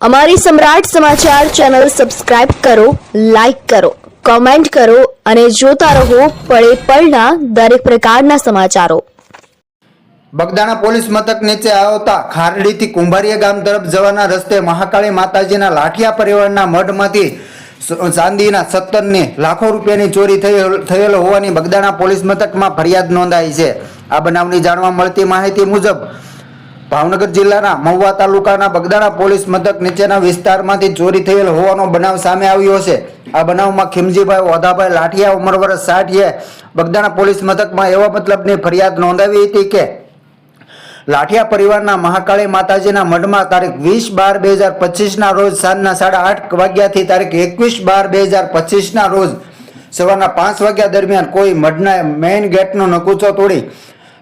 અમારી સમ્રાટ સમાચાર ચેનલ સબસ્ક્રાઇબ કરો, લાઈક કરો, કોમેન્ટ કરો અને જોતા રહો પળે પળના દરેક પ્રકારના સમાચારો। બગદાણા પોલીસ મથક નીચે આવતા ખારડીથી કુંભારીયા ગામ તરફ જવાના રસ્તે મહાકાળી માતાજીના લાઠિયા પરિવારના મઢમાંથી ચાંદીના 17 લાખો રૂપિયાની ચોરી થયેલ હોવાની બગદાણા પોલીસ મથકમાં ફરિયાદ નોંધાઈ છે। આ બનાવની જાણવા મળતી માહિતી મુજબ ભાવનગર જિલ્લાના મહુવા તાલુકાના બગદાણા પોલીસ મથક નીચેના વિસ્તારમાંથી ચોરી થયેલ હોવાનો બનાવ સામે આવ્યો છે। આ બનાવમાં ખીમજીભાઈ ઓધાભાઈ લાઠિયા ઉંમર વર્ષ 60 બગદાણા પોલીસ મથકમાં એવા મતલબની ફરિયાદ નોંધાવી હતી કે લાઠિયા પરિવારના મહાકાળી માતાજીના મઢમાં તારીખ 20/12/2025 રોજ સાંજના 8:30 વાગ્યાથી તારીખ 21/12/2025 રોજ સવારના 5 વાગ્યા દરમિયાન કોઈ મઢના મેઇન ગેટનો નકુચો તોડી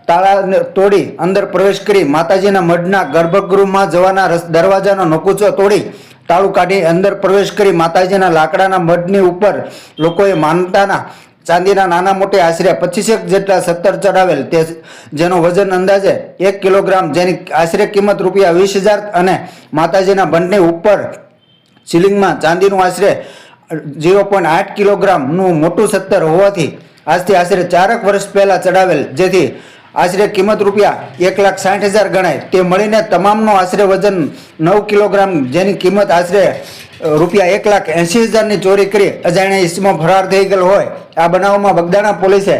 તાળા તોડી અંદર પ્રવેશ કરી માતાજીના મઢના ગર્ભગૃહમાં જવાના દરવાજાનો નકુચો તોડી તાળું કાઢી અંદર પ્રવેશ કરી માતાજીના લાકડાના મઢની ઉપર લોકોએ માનતાના ચાંદીના નાના મોટે આશરે 25 જેટલા 17 ચડાવેલ તે જેનો વજન અંદાજે 1 કિલોગ્રામ જેની આશરે કિંમત ₹20,000 અને માતાજીના બંડની ઉપર સીલિંગમાં ચાંદીનું આશરે 0.8 કિલોગ્રામનું મોટું 17 હોવાથી આજથી આશરે 4 વર્ષ પહેલા ચડાવેલ જેથી આશરે કિંમત ₹1,60,000 ગણાય તે મળીને તમામનો આશરે વજન 9 કિલોગ્રામ જેની કિંમત આશરે ₹1,80,000ની ચોરી કરી અજાણ્યા ઇસમો ફરાર થઈ ગયેલ હોય। આ બનાવમાં બગદાણા પોલીસે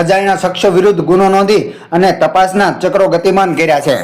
અજાણ્યા શખ્સો વિરુદ્ધ ગુનો નોંધી અને તપાસના ચક્રો ગતિમાન કર્યા છે।